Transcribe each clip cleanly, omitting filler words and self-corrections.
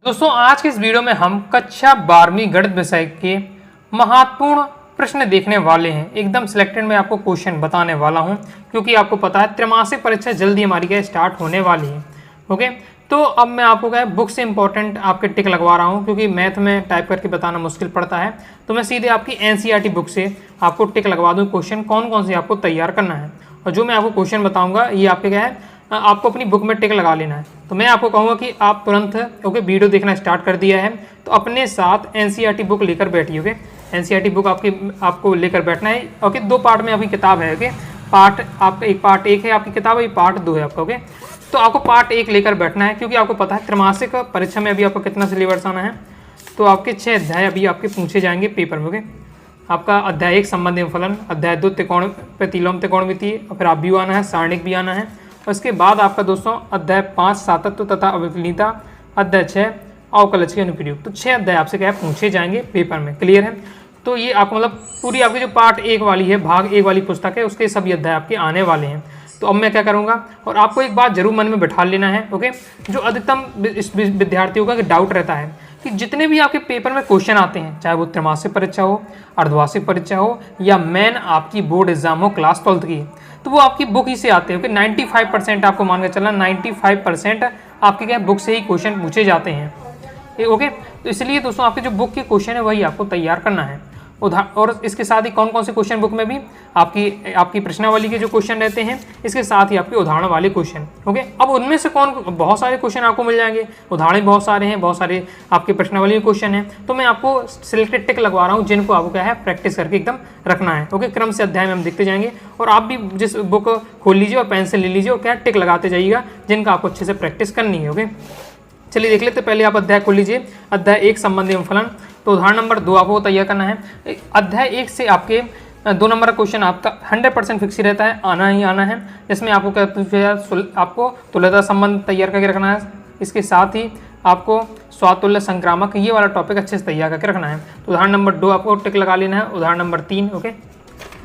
दोस्तों आज के इस वीडियो में हम कक्षा 12वीं गणित विषय के महत्वपूर्ण प्रश्न देखने वाले हैं। एकदम सिलेक्टेड में आपको क्वेश्चन बताने वाला हूं, क्योंकि आपको पता है त्रैमासिक परीक्षा जल्दी हमारी क्या स्टार्ट होने वाली है। ओके, तो अब मैं आपको क्या है बुक से इंपॉर्टेंट आपके टिक लगवा रहा हूं, क्योंकि मैथ में टाइप करके बताना मुश्किल पड़ता है। तो मैं सीधे आपकी एनसीईआरटी बुक से आपको टिक लगवा दूँ क्वेश्चन कौन कौन से आपको तैयार करना है। और जो मैं आपको क्वेश्चन बताऊँगा ये आपके क्या है आपको अपनी बुक में टिक लगा लेना है। तो मैं आपको कहूँगा कि आप तुरंत ओके वीडियो देखना स्टार्ट कर दिया है तो अपने साथ एनसीईआरटी बुक लेकर बैठिए। ओके, एनसीईआरटी बुक आपको लेकर बैठना है। ओके, दो पार्ट में आपकी किताब है। ओके, पार्ट एक है आपकी किताब, ये पार्ट 2 है आपका। ओके, तो आपको पार्ट 1 लेकर बैठना है, क्योंकि आपको पता है त्रैमासिक परीक्षा में अभी आपको कितना सिलेबस आना है। तो आपके 6 अध्याय अभी आपके पूछे जाएंगे पेपर में। ओके, आपका अध्याय 1 संबंध एवं फलन, अध्याय 2 त्रिकोण प्रतिलोम त्रिकोणमिति, और आप भी आना है, सारणिक भी आना है। उसके बाद आपका दोस्तों अध्याय 5 सातत्व तथा अवकलनीयता, अध्याय 6 अवकलज के अनुप्रयोग। तो 6 अध्याय आपसे क्या है पूछे जाएंगे पेपर में। क्लियर है? तो ये आपको मतलब पूरी आपकी जो पार्ट 1 वाली है, भाग 1 वाली पुस्तक है, उसके सभी अध्याय आपके आने वाले हैं। तो अब मैं क्या करूँगा, और आपको एक बात जरूर मन में बैठा लेना है। ओके, जो अधिकतम विद्यार्थियों का डाउट रहता है कि जितने भी आपके पेपर में क्वेश्चन आते हैं, चाहे वो त्रैमासिक परीक्षा हो, अर्धवार्षिक परीक्षा हो, या मेन आपकी बोर्ड एग्जाम हो क्लास 12th की, तो वो आपकी बुक ही से आते हैं। ओके, 95% आपको मान के चलना 95% आपके क्या बुक से ही क्वेश्चन पूछे जाते हैं। ओके, तो इसलिए दोस्तों आपके जो बुक के क्वेश्चन है वही आपको तैयार करना है। और इसके साथ ही कौन कौन से क्वेश्चन बुक में भी आपकी प्रश्नावली के जो क्वेश्चन रहते हैं, इसके साथ ही आपके उदाहरण वाले क्वेश्चन। ओके, अब उनमें से बहुत सारे क्वेश्चन आपको मिल जाएंगे, उदाहरण बहुत सारे हैं, बहुत सारे आपके प्रश्नावली के क्वेश्चन हैं। तो मैं आपको सिलेक्टेड टिक लगवा रहा हूँ जिनको आपको क्या है प्रैक्टिस करके एकदम रखना है। ओके, क्रम से अध्याय में हम देखते जाएंगे, और आप भी जिस बुक खोल लीजिए और पेन से ले लीजिए और क्या टिक लगाते जाइएगा जिनका आपको अच्छे से प्रैक्टिस करनी है। ओके, चलिए देख लेते। पहले आप अध्याय खोल लीजिए, अध्याय 1 संबंध एवं फलन। तो उदाहरण नंबर 2 आपको तैयार करना है। अध्याय 1 से आपके 2 नंबर का क्वेश्चन आपका 100% फिक्स ही रहता है, आना ही आना है। जिसमें आपको क्या आपको तुल्यता संबंध तैयार करके रखना है। इसके साथ ही आपको स्वातुल्य संक्रामक ये वाला टॉपिक अच्छे से तैयार करके रखना है। तो उदाहरण नंबर 2 आपको टिक लगा लेना है। उदाहरण नंबर 3 ओके,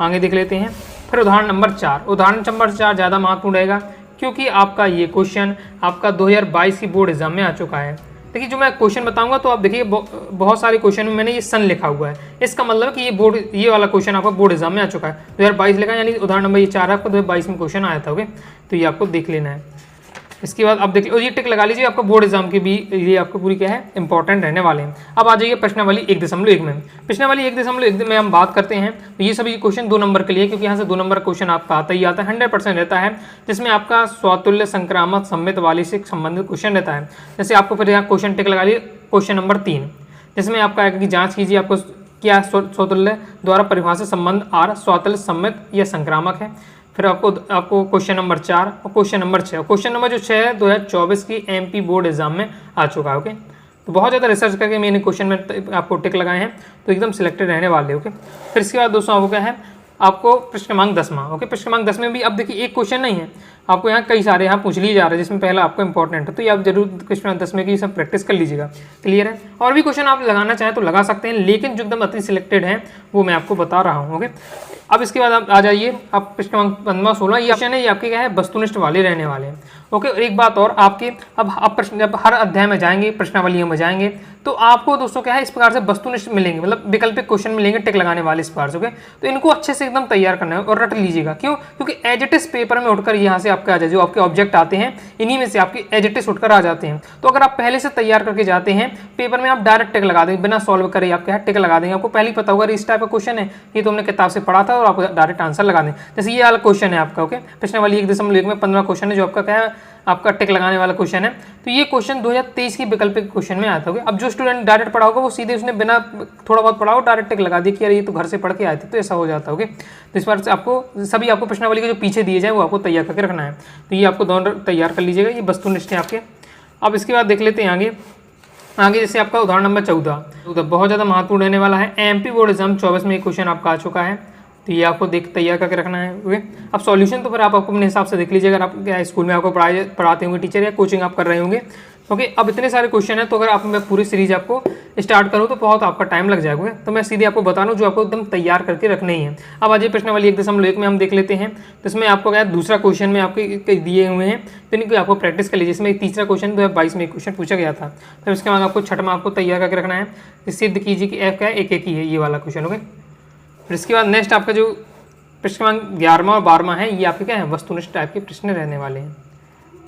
आगे देख लेते हैं। फिर उदाहरण नंबर 4, उदाहरण नंबर 4 ज़्यादा महत्वपूर्ण रहेगा, क्योंकि आपका ये क्वेश्चन आपका 2022 की बोर्ड एग्जाम में आ चुका है। देखिए, जो मैं क्वेश्चन बताऊंगा तो आप देखिए बहुत सारे क्वेश्चन में मैंने ये सन लिखा हुआ है। इसका मतलब है कि ये वाला क्वेश्चन आपका बोर्ड एग्जाम में आ चुका है। 2022 लिखा, यानी उदाहरण नंबर ये 4 आपका 2022 में क्वेश्चन आया था। ओके, तो ये आपको देख लेना है। इसके बाद आप देखिए, और ये टिक लगा लीजिए, आपको बोर्ड एग्जाम की भी ये आपको पूरी क्या है इंपॉर्टेंट रहने वाले हैं। अब आ जाइए प्रश्नावली 1.1 में। प्रश्नावली 1.1 में हम बात करते हैं तो ये सभी क्वेश्चन 2 नंबर के लिए, क्योंकि यहाँ से 2 नंबर क्वेश्चन आपका आता ही आता है, 100% रहता है। जिसमें आपका स्वतुल्य संक्रामक सम्मित वाली से संबंधित क्वेश्चन रहता है। जैसे आपको फिर यहाँ क्वेश्चन टिक लगा लिए क्वेश्चन नंबर 3, जिसमें आपका आएगा कि जाँच कीजिए आपको क्या स्वतुल्य द्वारा परिभाषित संबंध आर स्वतुल्य सम्मित या संक्रामक है। फिर आपको क्वेश्चन नंबर 4 और क्वेश्चन नंबर 6। क्वेश्चन नंबर जो 6 है 2024 की एमपी बोर्ड एग्जाम में आ चुका है। ओके, तो बहुत ज़्यादा रिसर्च करके मैंने क्वेश्चन में आपको टिक लगाए हैं, तो एकदम सिलेक्टेड रहने वाले। ओके, फिर इसके बाद दोस्तों आपको क्या है, आपको प्रश्न क्रमांक 10वां। ओके, प्रश्न क्रमांक 10 में भी अब देखिए एक क्वेश्चन नहीं है, आपको यहाँ कई सारे यहाँ पूछ लिए जा रहे हैं, जिसमें पहला आपको इंपॉर्टेंट है। तो ये आप जरूर क्वेश्चन 10 में की सब प्रैक्टिस कर लीजिएगा। क्लियर है? और भी क्वेश्चन आप लगाना चाहें तो लगा सकते हैं, लेकिन जो एकदम अति सिलेक्टेड है वो मैं आपको बता रहा हूँ। ओके, अब इसके बाद आप आ जाइए, आप प्रश्न क्रमांक 15-16 ये क्वेश्चन है, ये आपके क्या है वस्तुनिष्ठ वाले रहने वाले हैं। ओके, और एक बात और, आपके अब आप प्रश्न जब हर अध्याय में जाएंगे, प्रश्नावलियों में जाएंगे, तो आपको दोस्तों क्या है इस प्रकार से वस्तुनिष्ठ मिलेंगे, मतलब वैकल्पिक क्वेश्चन मिलेंगे टिक लगाने वाले इस प्रकार से। ओके, तो इनको अच्छे से एकदम तैयार करना है और रट लीजिएगा। क्यों? क्योंकि एज इट इज पेपर में उठकर यहाँ से आपके आ जाए, जो आपके ऑब्जेक्ट आते हैं इन्हीं में से आपके एज इट इज उठकर आ जाते हैं। तो अगर आप पहले से तैयार करके जाते हैं पेपर में, आप डायरेक्ट टिक लगा देंगे, बिना सॉल्व करे आप क्या है टिक लगा देंगे। आपको पहले ही पता होगा इस टाइप का क्वेश्चन है, ये तो हमने किताब से पढ़ा था, और आप डायरेक्ट आंसर लगा दें। जैसे ये वाला क्वेश्चन है आपका। ओके, प्रश्नावली 1.1 में 15 क्वेश्चन है, जो आपका क्या है आपका टिक लगाने वाला क्वेश्चन है। तो ये क्वेश्चन 2023 की वैकल्पिक क्वेश्चन में आया था। अब जो स्टूडेंट डायरेक्ट पढ़ा होगा वो सीधे उसने बिना थोड़ा बहुत पढ़ा हो डायरेक्ट टिक लगा दी कि यार ये तो घर से पढ़ के आए थे, तो ऐसा हो जाता है। ओके, तो इस बार से आपको सभी आपको प्रश्नावली के जो पीछे दिए जाए वो आपको तैयार करके रखना है। तो ये आपको दोनों तैयार कर लीजिएगा, ये वस्तुनिष्ठ है आपके। अब इसके बाद देख लेते हैं आगे जैसे आपका उदाहरण नंबर 14 बहुत ज़्यादा महत्वपूर्ण रहने वाला है। एमपी बोर्ड एग्जाम 24 में एक क्वेश्चन आपका आ चुका है, तो ये आपको तैयार करके रखना है। ओके, अब सॉल्यूशन तो फिर आप अपने हिसाब से देख लीजिए। अगर आप क्या स्कूल में आपको पढ़ाते होंगे टीचर, या कोचिंग आप कर रहे होंगे, ओके, अब इतने सारे क्वेश्चन हैं, तो अगर आप मैं पूरी सीरीज आपको स्टार्ट करूँ तो बहुत आपका टाइम लग जाएगा। तो मैं सीधे आपको बता रहा हूँ जो आपको एकदम तैयार करके रखने ही है। अब आज प्रश्नावली 1.1 में हम देख लेते हैं। तो इसमें आपको क्या दूसरा क्वेश्चन में आपके दिए हुए हैं, तो इनको आपको प्रैक्टिस कर लीजिए। इसमें तीसरा क्वेश्चन 2022 में एक क्वेश्चन पूछा गया था। तो इसके बाद आपको छठवां आपको तैयार करके रखना है। सिद्ध कीजिए कि एफ का एक ही है, ये वाला क्वेश्चन। ओके, फिर इसके बाद नेक्स्ट आपका जो प्रश्न क्रमांक 11वां और 12वां है, ये आपके क्या है वस्तुनिष्ठ टाइप के प्रश्न रहने वाले हैं।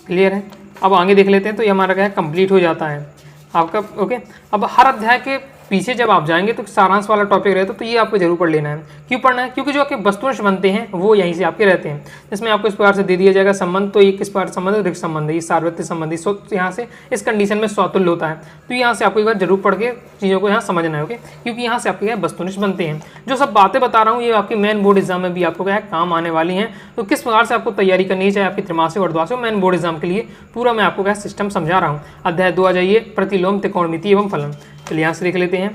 क्लियर है? अब आगे देख लेते हैं। तो ये हमारा क्या है कंप्लीट हो जाता है आपका। ओके, अब हर अध्याय के पीछे जब आप जाएंगे तो सारांश वाला टॉपिक रहता है, तो ये आपको जरूर पढ़ लेना है। क्यों पढ़ना है? क्योंकि जो आपके वस्तुनिष्ठ बनते हैं वो यहीं से आपके रहते हैं। इसमें आपको इस प्रकार से दे दिया जाएगा संबंध, तो ये किस प्रकार संबंध, रिक्त संबंध है, ये सार्वत्रिक संबंधी, यहाँ से इस कंडीशन में स्वतुल्य होता है। तो यहाँ से आपको एक बार जरूर पढ़ के चीज़ों को यहाँ समझना है। ओके, क्योंकि यहाँ से आपके क्या वस्तुनिष्ठ बनते हैं। जो सब बातें बता रहा हूँ ये आपकी मेन बोर्ड एग्जाम में भी आपको क्या है काम आने वाली हैं। तो किस प्रकार से आपको तैयारी करनी है, चाहे आपकी त्रैमासिक और अर्धवार्षिक मेन बोर्ड एग्जाम के लिए पूरा मैं आपको क्या सिस्टम समझा रहा हूँ। अध्याय 2 आ जाइए, प्रतिलोम, त्रिकोणमिति एवं फलन। चलिए यहाँ से देख लेते हैं।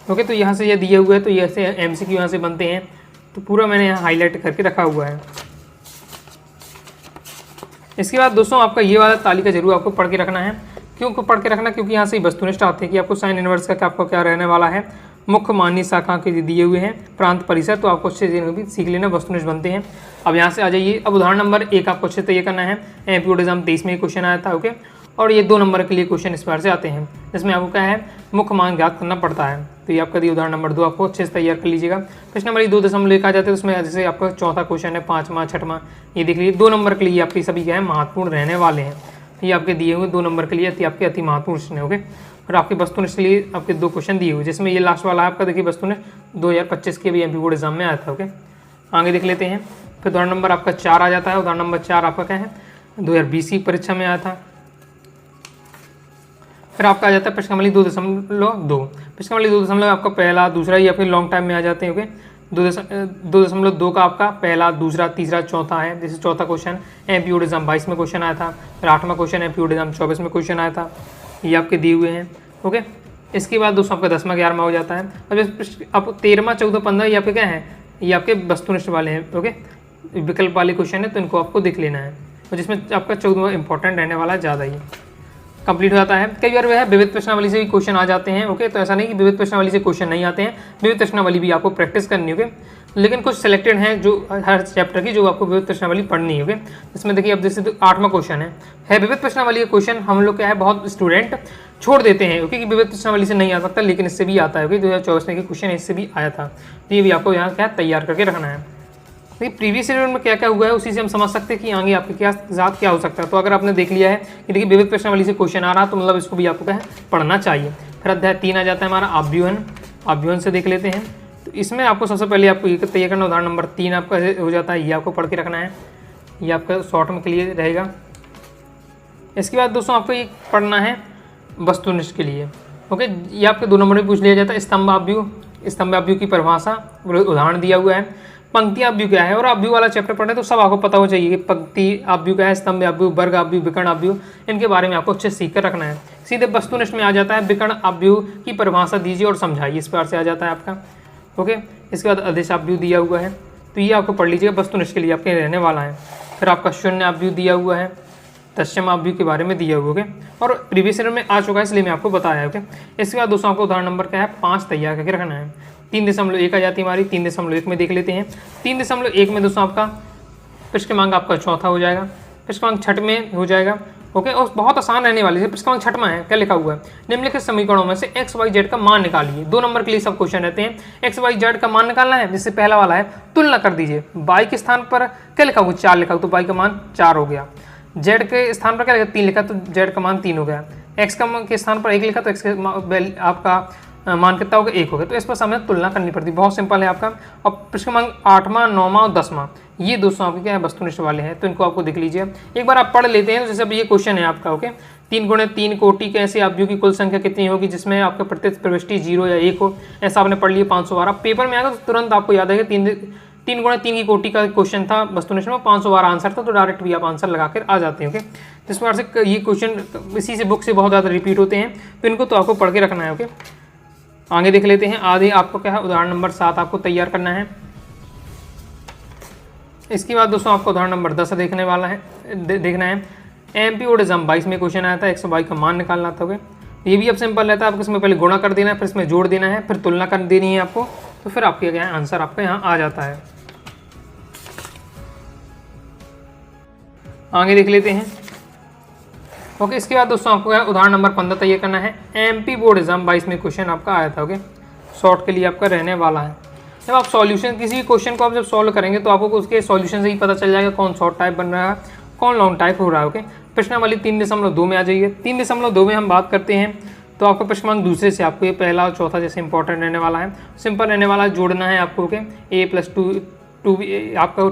ओके, तो यहाँ से ये दिए हुए हैं, तो ये ऐसे एमसीक्यू यहाँ से बनते हैं। तो पूरा मैंने यहाँ हाईलाइट करके रखा हुआ है। इसके बाद दोस्तों आपका ये वाला तालिका जरूर आपको पढ़ के रखना है। क्यों पढ़ के रखना? क्योंकि यहाँ से वस्तुनिष्ठ आते हैं कि आपको साइन इनवर्स का आपको क्या रहने वाला है। मुख्य मान्य शाखा के दिए हुए हैं, प्रांत परिसर, तो आपको अच्छे से भी सीख लेना, वस्तुनिष्ठ बनते हैं। अब यहाँ से आ जाइए। अब उदाहरण नंबर 1 आपको अच्छे से ये करना है। एमपी बोर्ड एग्जाम 23 में क्वेश्चन आया था। ओके, और ये 2 नंबर के लिए क्वेश्चन इस बार से आते हैं, जिसमें आपको क्या है मुख्य मान ज्ञात करना पड़ता है। तो ये आपका दिया उदाहरण नंबर 2 आपको अच्छे से तैयार कर लीजिएगा। प्रश्न नंबर 2.1 आ जाते हैं, उसमें जैसे आपका चौथा क्वेश्चन है, 5वां, 6वां, ये देख लीजिए 2 नंबर के लिए आपके सभी क्या है महत्वपूर्ण रहने वाले हैं। ये आपके दिए हुए 2 नंबर के लिए आपके अति महत्वपूर्ण प्रश्न है। ओके, और आपके वस्तुनिष्ठ के लिए आपके 2 क्वेश्चन दिए हुए, जिसमें ये लास्ट वाला आपका देखिए वस्तुनिष्ठ 2025 के भी एमपी बोर्ड एग्जाम में आया था। ओके, आगे देख लेते हैं। फिर उदाहरण नंबर आपका 4 आ जाता है। उदाहरण नंबर 4 आपका क्या है 2020 की परीक्षा में आया था। फिर आपका आ जाता है प्रश्नावली 2.2। प्रश्नावली 2.2 आपका पहला, दूसरा या फिर लॉन्ग टाइम में आ जाते हैं। ओके, 2.2 का आपका पहला, दूसरा, तीसरा, चौथा है। जैसे चौथा क्वेश्चन एमपी बोर्ड एग्जाम 22 में क्वेश्चन आया था। फिर 8वां क्वेश्चन एमपी बोर्ड एग्जाम 24 में क्वेश्चन आया था। ये आपके दिए हुए हैं। ओके, इसके बाद दोस्तों आपका 10वां 11वां हो जाता है। अब 13वां 14 15 ये आपके क्या है, ये आपके वस्तुनिष्ठ वाले हैं। ओके, विकल्प वाले क्वेश्चन है, तो इनको आपको देख लेना है, और जिसमें आपका 14वां इंपॉर्टेंट रहने वाला है ज़्यादा ही कंप्लीट हो जाता है। कई बार वह है विविध प्रश्नावली से भी क्वेश्चन आ जाते हैं। ओके, तो ऐसा नहीं कि विविध प्रश्नावली से क्वेश्चन नहीं आते हैं, विविध प्रश्नावली भी आपको प्रैक्टिस करनी होगी। लेकिन कुछ सिलेक्टेड हैं जो हर चैप्टर की जो आपको विविध प्रश्नावली पढ़नी है। ओके, इसमें देखिए अब जैसे 8वां क्वेश्चन है विविध प्रश्नावली का क्वेश्चन। हम लोग क्या है बहुत स्टूडेंट छोड़ देते हैं, ओके, कि विविध प्रश्नावली से नहीं आ सकता, लेकिन इससे भी आता है। ओके, 2024 में क्वेश्चन इससे भी आया था, तो ये भी आपको यहाँ क्या तैयार करके रखना है। देखिए प्रीवियस ईयर में क्या क्या हुआ है, उसी से हम समझ सकते हैं कि आगे आपके क्या साथ क्या हो सकता है। तो अगर आपने देख लिया है कि देखिए विविध प्रश्नावली से क्वेश्चन आ रहा, तो मतलब इसको भी आपको क्या है पढ़ना चाहिए। फिर अध्याय 3 आ जाता है हमारा आव्यूहन। आव्यूहन से देख लेते हैं। तो इसमें आपको सबसे पहले आपको ये तैयार करना, उदाहरण नंबर 3 आपका हो जाता है, ये आपको पढ़ के रखना है। ये आपका शॉर्ट में क्लियर रहेगा। इसके बाद दोस्तों आपको ये पढ़ना है वस्तुनिष्ठ के लिए। ओके, ये आपके 2 नंबर में पूछ लिया जाता है। स्तंभाव्यूह, स्तंभाव्यूह की परिभाषा, उदाहरण दिया हुआ है। पंक्ति आव्यूह क्या है, और आव्यूह वाला चैप्टर पढ़े तो सब आपको पता हो चाहिए कि पंक्ति आव्यूह क्या है, स्तंभ आव्यूह, वर्ग आव्यूह, विकर्ण आव्यूह, इनके बारे में आपको अच्छे से सीख कर रखना है। सीधे वस्तुनिष्ठ में आ जाता है विकर्ण आव्यूह की परिभाषा दीजिए और समझाइए, इस प्रकार से आ जाता है आपका। ओके, इसके बाद अदिश आव्यूह दिया हुआ है, तो ये आपको पढ़ लीजिएगा, वस्तुनिष्ठ के लिए आपके रहने वाला है। फिर आपका शून्य आव्यूह दिया हुआ है, तत्सम आव्यूह के बारे में दिया हुआ है, और प्रीवियस ईयर में आ चुका है, इसलिए मैं आपको बताया। ओके, इसके बाद दोस्तों आपको उदाहरण नंबर क्या है 5 तैयार करके रखना है। 3.1 आ जाती है हमारी, 3.1 में देख लेते हैं। 3.1 में दोस्तों आपका प्रश्न क्रमांक आपका चौथा हो जाएगा, प्रश्न क्रमांक 6 में हो जाएगा। ओके, और बहुत आसान रहने वाली है। प्रश्न क्रमांक 6 है, क्या लिखा हुआ है, निम्नलिखित समीकरणों में से एक्स वाई जेड का मान निकालिए। 2 नंबर के लिए सब क्वेश्चन रहते हैं। एक्स वाई जेड का मान निकालना है, जिससे पहला वाला है तुलना कर दीजिए। वाई के स्थान पर क्या लिखा हुआ 4 लिखा हुआ, तो वाई का मान 4 हो गया। जेड के स्थान पर क्या लिखा 3 लिखा, तो जेड का मान 3 हो गया। एक्स के स्थान पर 1 लिखा, तो एक्स के आपका मान कितना होगा 1 होगा। तो इस पर हमें तुलना करनी पड़ती है, बहुत सिंपल है आपका। और प्रश्न क्रमांक 8वां 9वां और 10वां ये दोस्तों आपके क्या है वस्तुनिष्ठ वाले हैं, तो इनको आपको देख लीजिए। एक बार आप पढ़ लेते हैं। तो जैसे अब ये क्वेश्चन है आपका। ओके, 3 × 3 कोटि के ऐसे आव्यूह की कुल संख्या कितनी होगी जिसमें आपका प्रत्येक प्रविष्टि 0 या 1 हो, ऐसा आपने पढ़ लिया 512। पेपर में आएगा तो तुरंत आपको याद आएगा 3 × 3 की कोटि का क्वेश्चन था वस्तुनिष्ठ में, 512 आंसर था, तो डायरेक्ट भी आप आंसर लगा कर आ जाते हैं। ओके, जिस प्रकार से ये क्वेश्चन इसी से बुक से बहुत ज़्यादा रिपीट होते हैं, तो इनको तो आपको पढ़ के रखना है। ओके, आगे देख लेते हैं। आगे आपको क्या है उदाहरण नंबर 7 आपको तैयार करना है। इसके बाद दोस्तों आपको उदाहरण नंबर 10 देखने वाला है देखना है। एमपी बोर्ड एग्जाम 22 में क्वेश्चन आया था, 122 का मान निकालना था। ओके, ये भी अब सिंपल रहता है, आपको इसमें पहले गुणा कर देना है, फिर इसमें जोड़ देना है, फिर तुलना कर देनी है आपको, तो फिर आपके क्या है आंसर आपका यहाँ आ जाता है। आगे देख लेते हैं। ओके, इसके बाद दोस्तों आपको उदाहरण नंबर 15 तैयार करना है। एमपी बोर्ड एग्जाम 22 में क्वेश्चन आपका आया था। ओके, शॉर्ट के लिए आपका रहने वाला है। जब आप सॉल्यूशन किसी भी क्वेश्चन को आप जब सॉल्व करेंगे तो आपको उसके सॉल्यूशन से ही पता चल जाएगा कौन शॉर्ट टाइप बन रहा है, कौन लॉन्ग टाइप हो रहा है। ओके, प्रश्नावली 3.2 में आ जाइए। 3.2 में हम बात करते हैं तो आपको प्रश्नांक दूसरे से आपको ये पहला और चौथा जैसे इंपॉर्टेंट रहने वाला है, सिंपल रहने वाला है, जोड़ना है आपको। ओके, a+2 आपका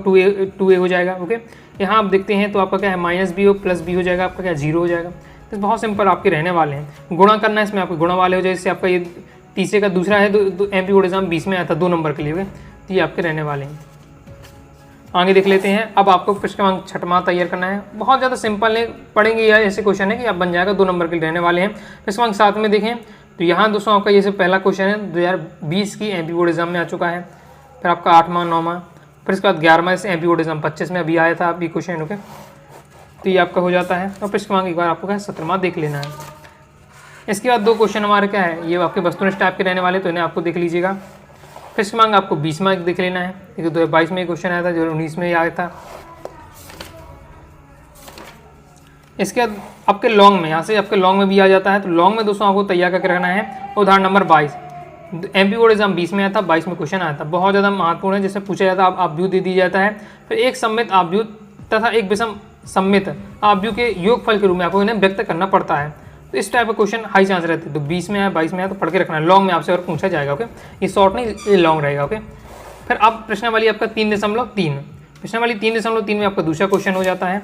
2a हो जाएगा। ओके, यहाँ आप देखते हैं तो आपका क्या है -b हो +b हो जाएगा, आपका क्या 0 हो जाएगा। तो बहुत सिंपल आपके रहने वाले हैं। गुणा करना है, इसमें आपके गुणा वाले हो जाए, इससे आपका ये तीसरे का दूसरा है, एमपी बोर्ड एग्जाम 20 में आया था 2 नंबर के लिए। ओके, तो ये आपके रहने वाले हैं। आगे देख लेते हैं। अब आपको प्रश्न क्रमांक 6वां तैयार करना है। बहुत ज़्यादा सिंपल है, पढ़ेंगे या ऐसे क्वेश्चन है कि आप बन जाएगा, 2 नंबर के लिए रहने वाले हैं। प्रश्न क्रमांक 7 में देखें तो यहाँ दोस्तों आपका ये से पहला क्वेश्चन है 2020 की एमपी बोर्ड एग्जाम में आ चुका है। फिर आपका 8वां 9वां, फिर इसके बाद 11वां से एमपी बोर्ड एग्जाम 25 में अभी आया था अभी क्वेश्चन। ओके, तो ये आपका हो जाता है। और प्रश्न क्रमांक एक बार आपको क्या 17वां देख लेना है। इसके बाद 2 क्वेश्चन हमारे क्या है, ये आपके वस्तुनिष्ठ टाइप के रहने वाले, तो इन्हें आपको देख लीजिएगा। प्रश्न क्रमांक आपको 20वां देख लेना है, क्योंकि 2022 में क्वेश्चन आया था, जो 19 में आया था। इसके बाद आपके लॉन्ग में, यहाँ से आपके लॉन्ग में भी आ जाता है, तो लॉन्ग में दोस्तों आपको तैयार करके रखना है। उदाहरण नंबर 22 एमपी बोर्ड एग्जाम 20 में आया था, 22 में क्वेश्चन आया था। बहुत ज़्यादा महत्वपूर्ण है, जैसे पूछा जाता है आव्यूह दे दी जाता है, फिर एक सम्मित आव्यूह तथा एक विषम सम्मित आव्यूह के योगफल के रूप में आपको इन्हें व्यक्त करना पड़ता है। तो इस टाइप का क्वेश्चन हाई चांस रहते हैं। तो 20 में आया, 22 में आया, तो पढ़ के रखना है। लॉन्ग में आपसे और पूछा जाएगा। ओके, ये शॉर्ट नहीं, ये लॉन्ग रहेगा। ओके, फिर अब प्रश्नावली आपका 3.3, प्रश्नावली 3.3 में आपका दूसरा क्वेश्चन हो जाता है।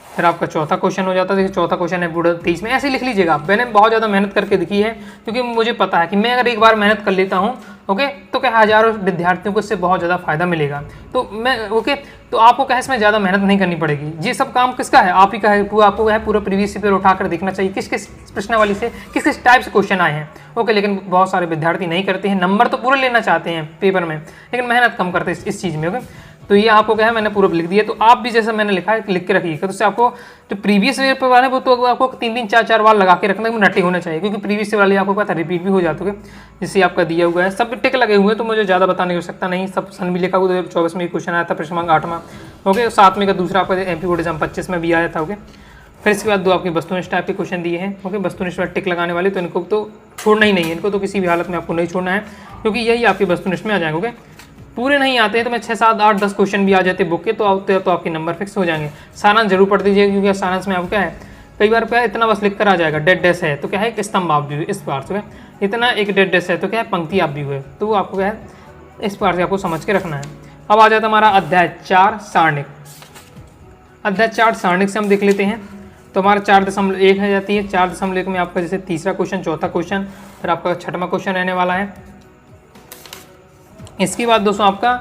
फिर आपका चौथा क्वेश्चन हो जाता है। देखिए चौथा क्वेश्चन है बोर्ड 23 में, ऐसे लिख लीजिएगा आप। मैंने बहुत ज़्यादा मेहनत करके दिखी है, क्योंकि मुझे पता है कि मैं अगर एक बार मेहनत कर लेता हूँ ओके, तो क्या हज़ारों विद्यार्थियों को इससे बहुत ज़्यादा फायदा मिलेगा। तो मैं ओके, तो आपको क्या है इसमें ज़्यादा मेहनत नहीं करनी पड़ेगी। ये सब काम किसका है, आप ही का है। आपको है पूरा प्रीवियस पेपर उठाकर देखना चाहिए किस किस प्रश्नावली से किस किस टाइप से क्वेश्चन आए हैं। ओके, लेकिन बहुत सारे विद्यार्थी नहीं करते हैं, नंबर तो पूरे लेना चाहते हैं पेपर में, लेकिन मेहनत कम करते हैं इस चीज़ में। ओके, तो ये आपको क्या है मैंने पूरा लिख दिया, तो आप भी जैसा मैंने लिखा है लिख के रखिएगा। तो उससे आपको जो प्रीवियस पेपर वाले वो तो आपको 3-3 4-4 बार लगा के रखना, नट्टे होना चाहिए, क्योंकि प्रीवियस वाले आपको पता रिपीट भी हो जाते हैं। जिससे आपका दिया हुआ है, सब टिक लगे हुए हैं, तो मुझे ज़्यादा बताने हो सकता नहीं। सब सन भी लिखा हुआ 2024 में क्वेश्चन आया था, प्रश्न क्रमांक 8वां। ओके, 7वें का दूसरा आपका एमपी बोर्ड एग्जाम 25 में भी आया था। ओके, फिर इसके बाद 2 आपके वस्तुनिष्ठ टाइप के क्वेश्चन दिए हैं। ओके, वस्तुनिष्ठ टिक लगाने वाले, तो इनको तो छोड़ना ही नहीं है, इनको तो किसी भी हालत में आपको नहीं छोड़ना है, क्योंकि यही आपके वस्तुनिष्ठ में आ जाएंगे। ओके, पूरे नहीं आते हैं तो मैं 6, 7, 8, 10 क्वेश्चन भी आ जाते बुक के, तो आपके नंबर फिक्स हो जाएंगे। सारांश जरूर पढ़ दीजिएगा, क्योंकि सारांश में आपको क्या है कई बार क्या है इतना बस लिख कर आ जाएगा। डेड डैश है तो क्या है एक स्तंभ आप भी इस बार से, इतना एक डेड डैश है तो क्या है पंक्ति आप भी हुए, तो वो आपको क्या है इस बार से आपको समझ के रखना है। अब आ जाता हमारा अध्याय 4 सारणिक। अध्याय 4 सारणिक से हम देख लेते हैं। तो हमारा 4.1 है जाती है। 4.1 में आपका जैसे तीसरा क्वेश्चन, चौथा क्वेश्चन, फिर आपका 6वां क्वेश्चन रहने वाला है। इसके बाद दोस्तों आपका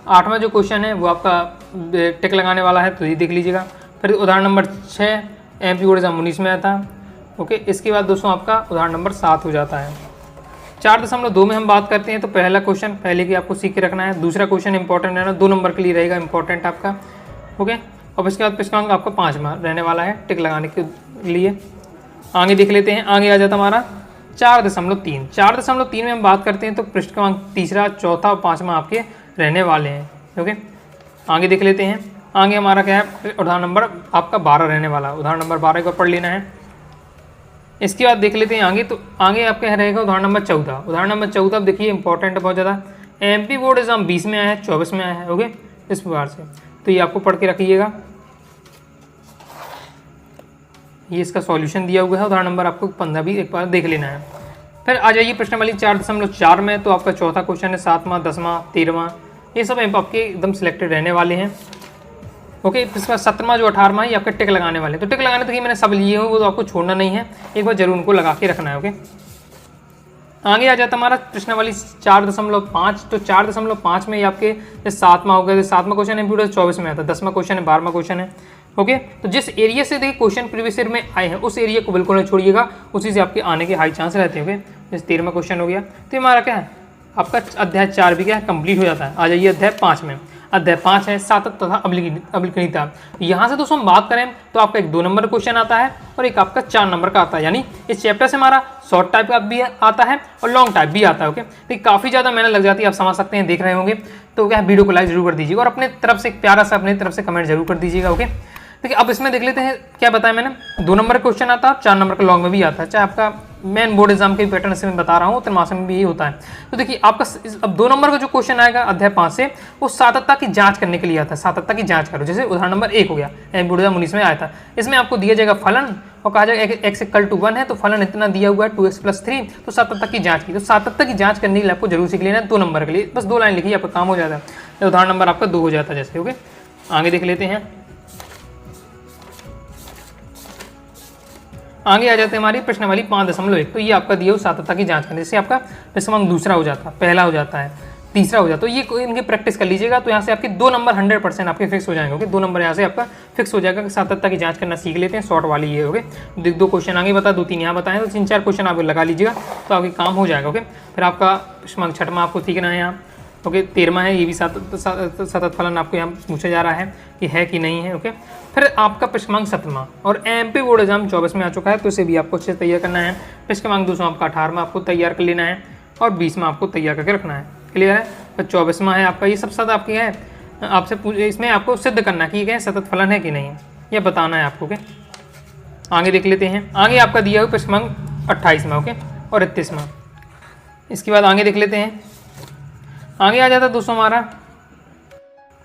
8वां जो क्वेश्चन है वो आपका टिक लगाने वाला है, तो ये देख लीजिएगा। फिर उदाहरण नंबर 6 एमपी बोर्ड एग्जाम 19 में आया था। ओके, इसके बाद दोस्तों आपका उदाहरण नंबर 7 हो जाता है। 4.2 में हम बात करते हैं, तो पहला क्वेश्चन पहले की आपको सीख के रखना है। दूसरा क्वेश्चन इंपॉर्टेंट है ना, 2 नंबर के लिए रहेगा इंपॉर्टेंट आपका। ओके, और इसके बाद प्रश्नांक आपका 5वां रहने वाला है टिक लगाने के लिए। आगे देख लेते हैं। आगे आ जाता हमारा 4.3। 4.3 में हम बात करते हैं, तो पृष्ठ क्रमांक तीसरा, चौथा और 5वां आपके रहने वाले हैं। ओके, आगे देख लेते हैं। आगे हमारा क्या है उदाहरण नंबर आपका 12 रहने वाला। उदाहरण नंबर 12 को पढ़ लेना है। इसके बाद देख लेते हैं आगे, तो आगे आपका रहेगा उदाहरण नंबर 14। उदाहरण नंबर 14 देखिए इंपॉर्टेंट है बहुत ज़्यादा। एमपी बोर्ड एग्जाम 20 में आया है, 24 में आया है। ओके, इस प्रकार से तो ये आपको पढ़ के रखिएगा। ये इसका सॉल्यूशन दिया हुआ है। उदाहरण नंबर आपको 15 भी एक बार देख लेना है। फिर आ जाइए प्रश्नावली 4.4 में, तो आपका चौथा क्वेश्चन है 7वां, 10वां, 13वां, ये सब आपके एकदम सिलेक्टेड रहने वाले हैं। ओके, इसका 17वां जो 18वां ये आपके टिक लगाने वाले। तो टिक लगाने तो मैंने सब लिए हुए, वो तो आपको छोड़ना नहीं है, एक बार जरूर उनको लगा के रखना है। ओके, आगे आ जाता हमारा प्रश्नावली 4.5। तो 4.5 में ये आपके 7वां हो गया। 7वां क्वेश्चन है 24 में आता है। 10वां क्वेश्चन है, 12वां क्वेश्चन है। ओके, तो जिस एरिया से देखिए क्वेश्चन प्रीवियस ईयर में आए हैं उस एरिया को बिल्कुल नहीं छोड़िएगा, उसी से आपके आने के हाई चांस रहते हैं। ओके, जैसे 13वां क्वेश्चन हो गया, तो हमारा क्या है आपका अध्याय 4 भी क्या है कंप्लीट हो जाता है। आ जाइए अध्याय 5 में। अध्याय 5 है सातत्य तथा अभिलक्षणिकता। यहाँ से दोस्तों हम बात करें तो आपका एक 2 नंबर क्वेश्चन आता है और एक आपका 4 नंबर का आता है। यानी इस चैप्टर से हमारा शॉर्ट टाइप का भी आता है और लॉन्ग टाइप भी आता है। ओके, तो काफ़ी ज़्यादा मेहनत लग जाती है, आप समझ सकते हैं, देख रहे होंगे। तो क्या वीडियो को लाइक जरूर कर दीजिएगा और अपने तरफ से एक प्यारा सा अपनी तरफ से कमेंट जरूर कर दीजिएगा। ओके, देखिए अब इसमें देख लेते हैं क्या बताया मैंने, 2 नंबर क्वेश्चन आता है, 4 नंबर का लॉन्ग में भी आता है। चाहे आपका मेन बोर्ड एग्जाम के पैटर्न से मैं बता रहा हूँ, त्रैमासिक में भी यही होता है। तो देखिए आपका अब 2 नंबर का जो क्वेश्चन आएगा अध्याय 5 से, वो सातत्य की जांच करने के लिए आता है। सातत्य की जांच करो, जैसे उदाहरण नंबर 1 हो गया, बोर्ड एग्जाम 19 में आया था। इसमें आपको दिया जाएगा फलन और कहा जाएगा x = 1 है तो फलन इतना दिया हुआ है 2x + 3, तो सातत्य की जांच की। तो सातत्य की जांच करने के लिए आपको जरूर सीख लेना है 2 नंबर के लिए, बस 2 लाइन लिखिए आपका काम हो जाता है। उदाहरण नंबर आपका 2 हो जाता है जैसे। ओके, आगे देख लेते हैं। आगे आ जाते हैं हमारी प्रश्नावली 5.1। तो ये आपका दिया हुआ सातत्य की जांच करने से आपका प्रश्न दूसरा हो जाता है, पहला हो जाता है, तीसरा हो जाता है। तो ये इनकी प्रैक्टिस कर लीजिएगा, तो यहाँ से आपके 2 नंबर 100% आपके फिक्स हो जाएंगे। ओके, 2 नंबर यहाँ से आपका फिक्स हो जाएगा कि सातत्य की जांच करना सीख लेते हैं, शॉर्ट वाली ये। ओके, 2 क्वेश्चन आगे बता, 2-3 यहाँ बताएं, तो 3-4 क्वेश्चन आप लगा लीजिएगा तो आपके काम हो जाएगा। ओके, फिर आपका प्रश्न 6वां आपको सीखना है यहाँ। ओके, 13वां है, ये भी सतत फलन आपको यहाँ पूछा जा रहा है कि है कि नहीं है। ओके, फिर आपका प्रश्न 17वां और MP बोर्ड एग्जाम 24 में आ चुका है, तो इसे भी आपको अच्छे से तैयार करना है। प्रश्न 2 आपका 18वां आपको तैयार कर लेना है और 20वां आपको तैयार करके रखना है। क्लियर है? फिर 24वां है आपका, ये सब साथ आपकी है, आपसे इसमें आपको सिद्ध करना कि ये सतत फलन है कि नहीं, ये बताना है आपको। ओके, आगे देख लेते हैं। आगे आपका दिया हुआ प्रश्न 28वां ओके और 31वां। इसके बाद आगे देख लेते हैं। आगे आ जाता है दोस्तों हमारा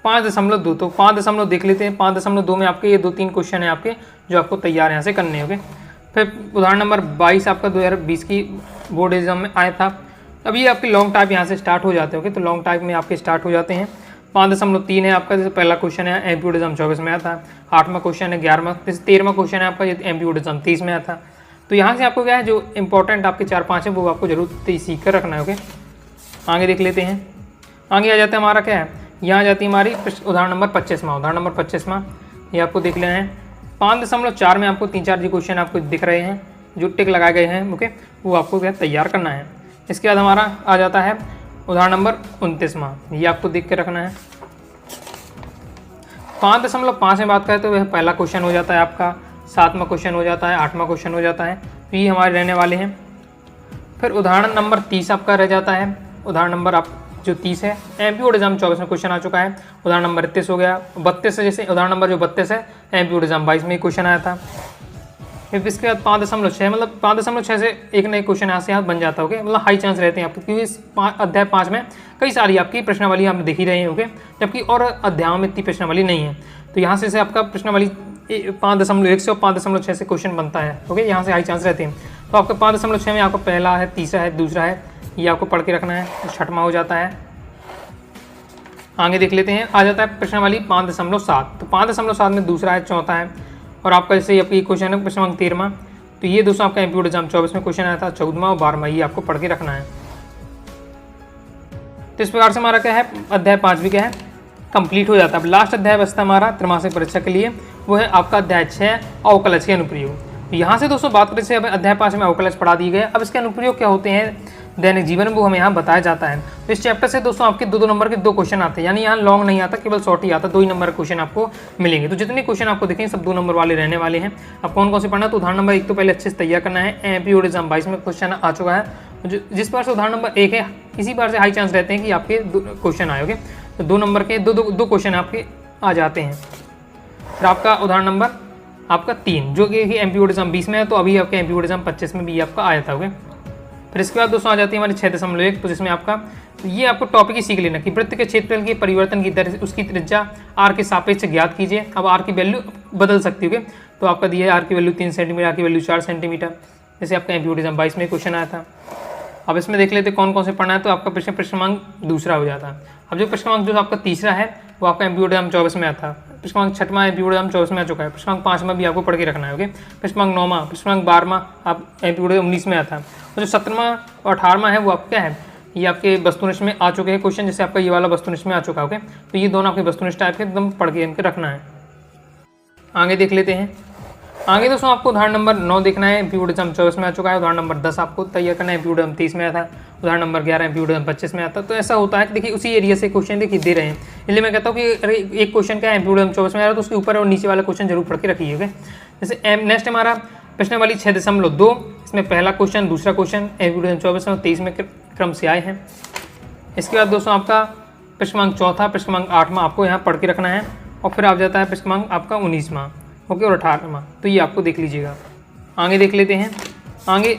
5.2। तो 5 देख लेते हैं। 5.2 में आपके ये 2-3 क्वेश्चन है आपके जो आपको तैयार यहाँ से करने होंगे। फिर उदाहरण नंबर 22 आपका 2020 की बोर्ड एग्जाम में आया था। अभी आपके लॉन्ग टाइप यहाँ से स्टार्ट हो जाते होंगे, तो लॉन्ग टाइप में आपके स्टार्ट हो जाते हैं। 5.3 है आपका, जैसे पहला क्वेश्चन है MP बोर्ड एग्जाम 24 में आया था। 8वां क्वेश्चन है 11वां, जैसे 13वां क्वेश्चन है आपका MP बोर्ड एग्जाम 30 में आया था। तो यहाँ से आपको क्या है जो इंपॉर्टेंट आपके 4-5 है वो आपको जरूर सीख कर रखना है। ओके, आगे देख लेते हैं। आगे आ जाता है हमारा क्या है, यहाँ आ जाती है हमारी उदाहरण नंबर 25वां। उदाहरण नंबर 25वां ये आपको देख लेना है। 5.4 में आपको 3-4 जी क्वेश्चन आपको दिख रहे हैं जो टिक लगाए गए हैं। ओके, वो आपको क्या तैयार करना है। इसके बाद हमारा आ जाता है उदाहरण नंबर 29वां, ये आपको देख के रखना है। 5.5 में बात करें तो वह पहला क्वेश्चन हो जाता है आपका, 7वां क्वेश्चन हो जाता है, 8वां क्वेश्चन हो जाता है, तो ये हमारे रहने वाले हैं। फिर उदाहरण नंबर 30 आपका रह जाता है। उदाहरण नंबर आप जो 30 है MP बोर्ड एग्जाम 24 में क्वेश्चन आ चुका है। उदाहरण नंबर 31 हो गया। 32 है, जैसे उदाहरण नंबर जो 32 है MP बोर्ड एग्जाम 22 में क्वेश्चन आया था। फिर इसके बाद 5.6 मतलब 5.6 से एक नए क्वेश्चन यहाँ से यहाँ बन जाता है। ओके, मतलब हाई चांस रहते हैं आपके, क्योंकि इस अध्याय 5 में कई सारी आपकी प्रश्नावली आप देख ही रहे हैं। ओके, जबकि और अध्यायों में इतनी प्रश्नावली नहीं है, तो यहाँ से आपका प्रश्नावली 5.1 से और 5.6 से क्वेश्चन बनता है। ओके, यहाँ से हाई चांस रहते हैं। तो आपका 5.6 में आपका पहला है, तीसरा है, दूसरा है, ये आपको पढ़ के रखना है। 6वां हो जाता है। आगे देख लेते हैं। आ जाता है प्रश्नावली 5.7। तो 5.7 में दूसरा है, चौथा है, और आपका जैसे आपकी क्वेश्चन है प्रश्न 13वां। तो ये दोस्तों आपका MP बोर्ड एग्जाम 24 में क्वेश्चन आया था। 14वां और 12वां ये आपको पढ़ के रखना है। तो इस प्रकार से हमारा क्या है अध्याय 5 भी क्या है कंप्लीट हो जाता है। अब लास्ट अध्याय बचता है हमारा त्रैमासिक परीक्षा के लिए, वो है आपका अध्याय 6 अवकलज के अनुप्रयोग। यहाँ से दोस्तों बात करें से अध्याय 5 में अवकलज पढ़ा दिए गए। अब इसके अनुप्रयोग क्या होते हैं दैनिक जीवन में, वो हमें यहाँ बताया जाता है। तो इस चैप्टर से दोस्तों आपके 2-2 नंबर के 2 क्वेश्चन आते हैं, यानी यहाँ लॉन्ग नहीं आता, केवल शॉर्ट ही आता, 2 ही नंबर क्वेश्चन आपको मिलेंगे। तो जितने क्वेश्चन आपको दिखेंगे सब 2 नंबर वाले रहने वाले हैं। अब कौन कौन से पढ़ना है, तो उदाहरण नंबर 1 तो पहले अच्छे से तैयार करना है। MP बोर्ड एग्जाम 22 में क्वेश्चन आ चुका है, जिस बार से उदाहरण नंबर 1 है, इसी बार से हाई चांस रहते हैं कि आपके क्वेश्चन आए। ओके, तो 2 नंबर के दो क्वेश्चन आपके आ जाते हैं। फिर आपका उदाहरण नंबर आपका 3 जो कि MP बोर्ड एग्जाम 20 में है, तो अभी आपके MP बोर्ड एग्जाम 25 में भी आपका आया था। ओके, फिर इसके बाद दोस्तों आ जाती है हमारी 6.1। तो जिसमें आपका ये आपको टॉपिक ही सीख लेना कि वृत्त के क्षेत्रफल के परिवर्तन की दर उसकी त्रिज्या r के सापेक्ष ज्ञात कीजिए। अब r की वैल्यू बदल सकती है। तो आपका दिया है r की वैल्यू 3 सेंटीमीटर, r की वैल्यू 4 सेंटीमीटर, जैसे आपका MP बोर्ड एग्जाम 22 में क्वेश्चन आया था। अब इसमें देख लेते कौन कौन से पढ़ना है। तो आपका प्रश्न क्रमांक दूसरा हो जाता है। अब जो प्रश्न क्रमांक जो आपका तीसरा है वो आपका MP बोर्ड एग्जाम 24 में आता है। प्रश्न क्रमांक 6वां MP बोर्ड एग्जाम 24 में आ चुका है। प्रश्न क्रमांक 5वां भी आपको पढ़ के रखना है। ओके, प्रश्न क्रमांक 9वां, प्रश्न क्रमांक 12वां आप MP बोर्ड 19 में आता है। और जो 17वां और 18वां है वो आपका क्या है, ये आपके वस्तुनिष्ठ में आ चुके हैं क्वेश्चन, जैसे आपका ये वाला वस्तुनिष्ठ में आ चुका है। ओके, तो ये दोनों आपके वस्तुनिष्ठ टाइप के एकदम पढ़ के इनके रखना है। आगे देख लेते हैं। आगे दोस्तों आपको उदाहरण नंबर 9 देखना है, MP बोर्ड एग्जाम 24 में आ चुका है। उदाहरण नंबर 10 आपको तैयार करना है, MP बोर्ड एग्जाम 30 में आया था। उदाहरण नंबर 11 एमपीडब्ल्यू 25 में आता है। तो ऐसा होता है कि देखिए उसी एरिया से क्वेश्चन देखिए दे रहे हैं, इसलिए मैं कहता हूँ कि अरे एक क्वेश्चन क्या है एमपीडब्ल्यू 24 में आ रहा है तो उसके ऊपर और नीचे वाला क्वेश्चन जरूर पढ़ के रखिएगा। जैसे नेक्स्ट हमारा प्रश्न वाली 6.2, इसमें पहला क्वेश्चन दूसरा क्वेश्चन एमपीडब्ल्यू 24 और 23 में क्रम से आए हैं। इसके बाद दोस्तों आपका प्रश्न क्रमांक चौथा, प्रश्न क्रमांक 8वां आपको यहाँ पढ़ के रखना है, और फिर आप जाता है प्रश्न क्रमांक आपका 19वां, ओके, और 18वां। तो ये आपको देख लीजिएगा। आगे देख लेते हैं, आगे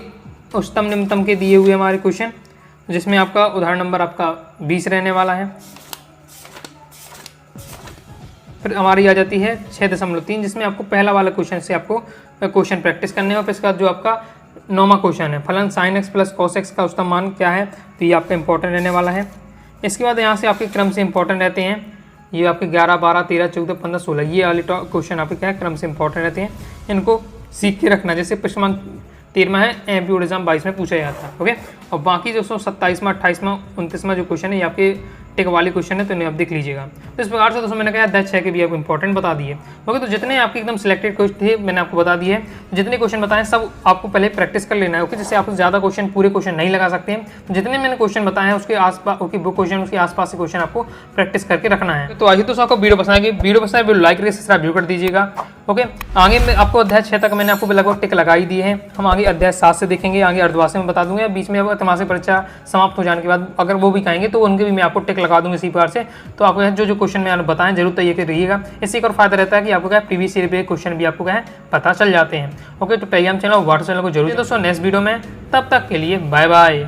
उच्चतम निम्नतम के दिए हुए हमारे क्वेश्चन, जिसमें आपका उदाहरण नंबर आपका 20 रहने वाला है। फिर हमारी आ जाती है 6.3, जिसमें आपको पहला वाला क्वेश्चन से आपको क्वेश्चन प्रैक्टिस करने हैं। और फिर इसके बाद जो आपका 9वां क्वेश्चन है, फलन sin x plus cos x का उच्चतम मान क्या है, तो ये आपका इंपॉर्टेंट रहने वाला है। इसके बाद यहाँ से आपके क्रम से इंपॉर्टेंट रहते हैं, ये आपके 11, 12, 13, 14, 15, 16 ये वाले क्वेश्चन आपके क्या है क्रम से इंपॉर्टेंट रहते हैं, इनको सीख के रखना। जैसे प्रश्न क्रमांक 13वां है एमपीडब्ल्यू एग्जाम 22 में पूछा जाता है, ओके। और बाकी जो 27वां, 28वां, 29वां जो क्वेश्चन है ये आपके टिक वाले क्वेश्चन है, तो इन्हें आप देख लीजिएगा। तो इस प्रकार से दोस्तों मैंने कहा अध्याय 6 के भी आपको इंपॉर्टेंट बता दिए, ओके। तो जितने आपके एकदम सिलेक्टेड क्वेश्चन थे मैंने आपको बता दिए, जितने क्वेश्चन बताए सब आपको पहले प्रैक्टिस कर लेना है, ओके। जैसे आप ज़्यादा क्वेश्चन पूरे क्वेश्चन नहीं लगा सकते हैं, तो जितने मैंने क्वेश्चन बताए हैं उसके आसपास, ओके, वो क्वेश्चन उसके आसपास से क्वेश्चन आपको प्रैक्टिस करके रखना है। तो आइए दोस्तों आपको वीडियो पसंद आएगी, वीडियो पसंद आए लाइक करके सब्सक्राइब कर दीजिएगा, ओके। आगे में आपको अध्याय 6 तक मैंने आपको लगभग टिक लगाई दी है, हम आगे अध्याय 7 से देखेंगे, आगे अर्धवार्षिक में बता दूंगा, बीच में त्रैमासिक परीक्षा समाप्त हो जाने के बाद अगर वो भी कहेंगे तो उनके भी मैं आपको टिक लगा दूंगा इसी प्रकार से। तो आपको जो क्वेश्चन मैंने बताएं जरूर तैयार कर रहिएगा, इससे एक और फायदा रहता है कि आपको क्या प्रीवियस ईयर पे क्वेश्चन भी आपको क्या है पता चल जाते हैं, ओके। तो टेलीग्राम चैनल, व्हाट्सएप चैनल को जरूर दोस्तों नेक्स्ट वीडियो में, तब तक के लिए बाय बाय।